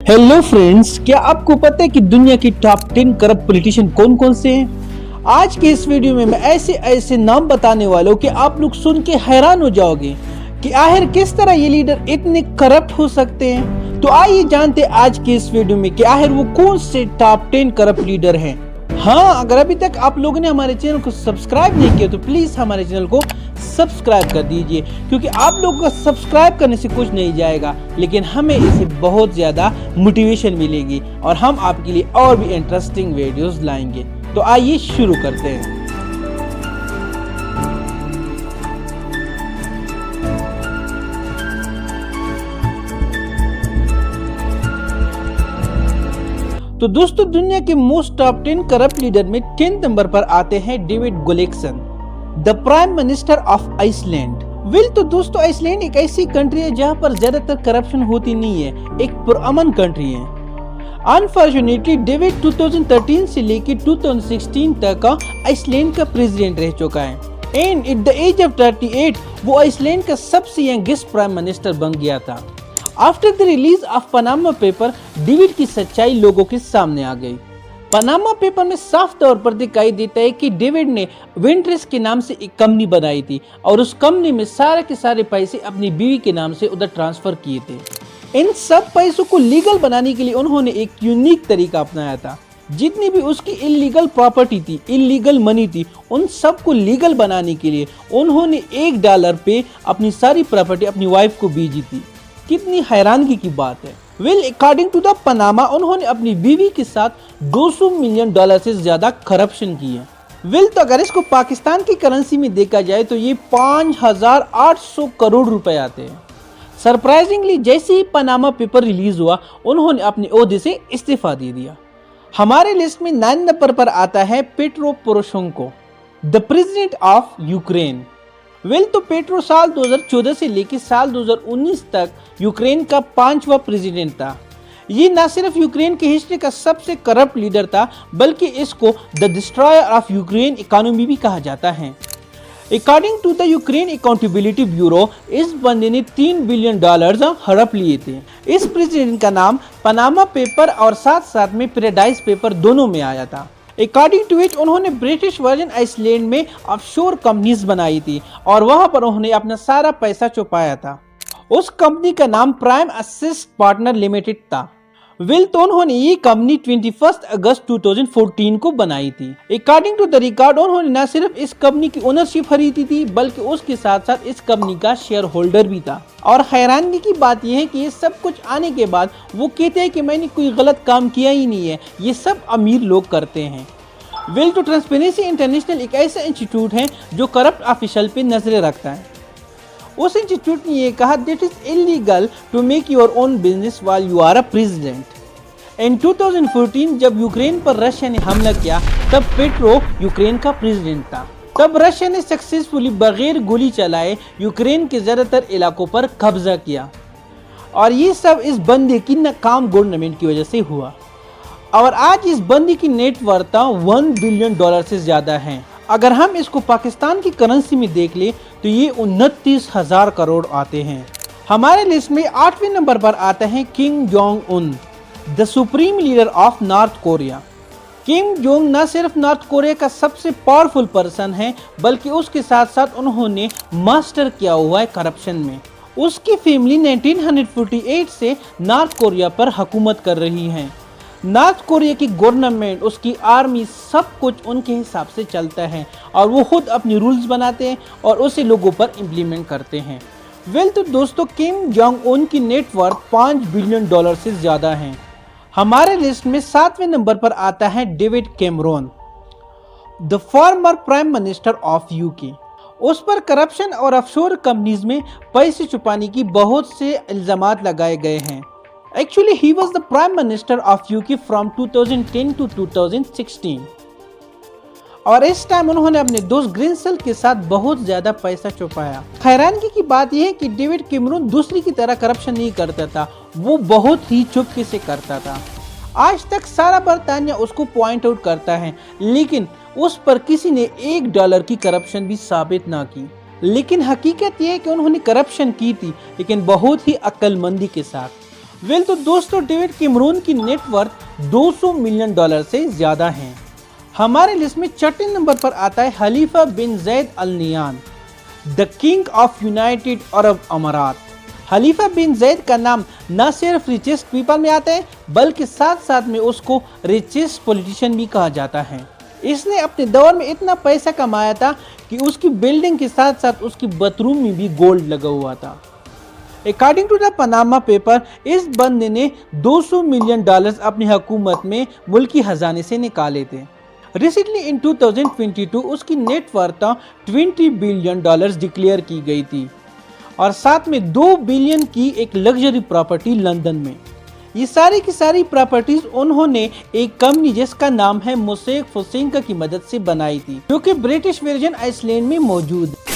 Hello friends, क्या आपको पता है कि दुनिया की टॉप 10 करप्ट पॉलिटिशियन कौन कौन से हैं? आज के इस वीडियो में मैं ऐसे ऐसे नाम बताने वाला हूँ कि आप लोग सुन के हैरान हो जाओगे कि आखिर किस तरह ये लीडर इतने करप्ट हो सकते हैं। तो आइए जानते हैं आज के इस वीडियो में कि आखिर वो कौन से टॉप 10 करप्ट लीडर हैं। हाँ, अगर अभी तक आप लोगों ने हमारे चैनल को सब्सक्राइब नहीं किया तो प्लीज हमारे चैनल को सब्सक्राइब कर दीजिए, क्योंकि आप लोगों का सब्सक्राइब करने से कुछ नहीं जाएगा, लेकिन हमें इससे बहुत ज्यादा मोटिवेशन मिलेगी और हम आपके लिए और भी इंटरेस्टिंग वीडियोस लाएंगे। तो आइए शुरू करते हैं। तो दोस्तों, दुनिया के मोस्ट टॉप 10 करप्ट लीडर में 10 नंबर पर आते हैं David Gunnlaugsson, the prime minister of Iceland. तो दोस्तों, आइसलैंड एक ऐसी कंट्री है जहां पर ज्यादातर करप्शन होती नहीं है, एक पुरअमन कंट्री है। अनफॉर्चुनेटली डेविड 2013 से लेकर 2016 तक आइसलैंड का प्रेसिडेंट रह चुका है and at the age of 38 वो आइसलैंड का सबसे यंगेस्ट प्राइम मिनिस्टर बन गया था। After the release of Panama paper, David की सच्चाई लोगों के सामने आ गई। पनामा पेपर में साफ तौर पर दिखाई देता है कि डेविड ने विंट्रेस के नाम से एक कंपनी बनाई थी और उस कंपनी में सारे के सारे पैसे अपनी बीवी के नाम से उधर ट्रांसफर किए थे। इन सब पैसों को लीगल बनाने के लिए उन्होंने एक यूनिक तरीका अपनाया था। जितनी भी उसकी इलीगल प्रॉपर्टी थी, इलीगल मनी थी, उन सब को लीगल बनाने के लिए उन्होंने $1 पे अपनी सारी प्रॉपर्टी अपनी वाइफ को भेजी थी। कितनी हैरानगी की बात है। अकॉर्डिंग टू द पनामा, उन्होंने अपनी बीवी के साथ $200 मिलियन से ज्यादा करप्शन की है। तो अगर इसको पाकिस्तान की करेंसी में देखा जाए तो ये 5,800 करोड़ रुपए आते हैं। सरप्राइजिंगली जैसे ही पनामा पेपर रिलीज हुआ, उन्होंने अपने ओहदे से इस्तीफा दे दिया। हमारे लिस्ट में 9 नंबर पर आता है petro Poroshenko, the president of Ukraine. तो पेट्रो साल 2014 से लेकर साल 2019 तक यूक्रेन का 5वां प्रेसिडेंट था। ये न सिर्फ यूक्रेन की हिस्ट्री का सबसे करप्ट लीडर था, बल्कि इसको the destroyer of Ukraine economy भी कहा जाता है। According to the Ukraine accountability bureau, इस बंदे ने $3 बिलियन हड़प लिए थे। इस प्रेसिडेंट का नाम पनामा पेपर और साथ साथ में पैराडाइज पेपर दोनों में आया था। अकॉर्डिंग टू इट, उन्होंने ब्रिटिश वर्जन आइसलैंड में ऑफशोर कंपनीज बनाई थी और वहां पर उन्होंने अपना सारा पैसा छुपाया था। उस कंपनी का नाम प्राइम असिस्ट पार्टनर लिमिटेड था। तो उन्होंने ये कंपनी 21 अगस्त 2014 को बनाई थी। अकॉर्डिंग टू द रिकॉर्ड, उन्होंने न सिर्फ इस कंपनी की ओनरशिप खरीदी थी, बल्कि उसके साथ साथ इस कंपनी का शेयर होल्डर भी था। और हैरानगी की बात यह है कि ये सब कुछ आने के बाद वो कहते हैं कि मैंने कोई गलत काम किया ही नहीं है, ये सब अमीर लोग करते हैं। तो ट्रांसपेरेंसी इंटरनेशनल एक ऐसा इंस्टीट्यूट है जो करप्ट ऑफिशियल पे नजरें रखता है। उस इंस्टीट्यूट ने यह कहा that is illegal to make your own business while you are a president. In 2014 जब यूक्रेन पर रशिया ने हमला किया, तब पेट्रो यूक्रेन का प्रेसिडेंट था। तब रशिया ने सक्सेसफुली बगैर गोली चलाए यूक्रेन के ज्यादातर इलाकों पर कब्जा किया और ये सब इस बंदे की नाकाम गवर्नमेंट की वजह से हुआ। और आज इस बंदी की नेटवर्थ $1 बिलियन से ज्यादा है। अगर हम इसको पाकिस्तान की करेंसी में देख ले तो ये 29,000 करोड़ आते हैं। हमारे लिस्ट में 8वें नंबर पर आता है Kim Jong Un, the supreme leader of north Korea. Kim Jong न सिर्फ नॉर्थ कोरिया का सबसे पावरफुल पर्सन है, बल्कि उसके साथ साथ उन्होंने मास्टर किया हुआ है करप्शन में। उसकी फैमिली 1948 से नॉर्थ कोरिया पर हुकूमत कर रही है। नॉर्थ कोरिया की गवर्नमेंट, उसकी आर्मी, सब कुछ उनके हिसाब से चलता है और वो खुद अपनी रूल्स बनाते हैं और उसे लोगों पर इम्प्लीमेंट करते हैं। तो दोस्तों, किम जोंग उन की नेटवर्थ $5 बिलियन से ज्यादा है। हमारे लिस्ट में 7वें नंबर पर आता है David Cameron, the former prime minister of UK. उस पर करप्शन और ऑफशोर कंपनीज में पैसे छुपाने की बहुत से इल्जामात लगाए गए हैं। Actually, he was the Prime Minister of UK from 2010 to 2016 और इस टाइम उन्होंने अपने दोस्त ग्रिंसल के साथ बहुत ज्यादा पैसा छुपाया। हैरानगी की बात यह है कि डेविड कैमरॉन दूसरी की तरह करप्शन नहीं करता था, वो बहुत ही चुपके से करता था। आज तक सारा बरतानिया उसको पॉइंट आउट करता है, लेकिन उस पर किसी ने $1 की करप्शन भी साबित ना की। लेकिन हकीकत यह है कि उन्होंने करप्शन की थी, लेकिन बहुत ही अक्लमंदी के साथ। वेल तो दोस्तों डेविड कैमरून की नेटवर्थ 200 मिलियन डॉलर से ज्यादा है। हमारे लिस्ट में छठे नंबर पर आता है Khalifa bin Zayed Al Nahyan, the king of United Arab Emirates. Khalifa bin Zaid का नाम न सिर्फ रिचेस्ट पीपल में आता है बल्कि साथ साथ में उसको रिचेस्ट पॉलिटिशियन भी कहा जाता है। इसने अपने दौर में इतना पैसा कमाया था कि उसकी बिल्डिंग के साथ साथ उसकी बाथरूम में भी गोल्ड लगा हुआ था। According to the Panama paper, इस बंदे ने 200 मिलियन डॉलर्स अपनी हुकूमत में मुल्की खजाने से निकाले थे। रिसेंटली इन 2022 उसकी नेटवर्थ 20 बिलियन डॉलर्स डिक्लेयर की गई थी और साथ में 2 बिलियन की एक लग्जरी प्रॉपर्टी लंदन में। ये सारी की सारी प्रॉपर्टीज उन्होंने एक कंपनी जिसका नाम है मोसेक फोसेंका की मदद से बनाई थी, जो कि ब्रिटिश वर्जिन आइसलैंड में मौजूद है।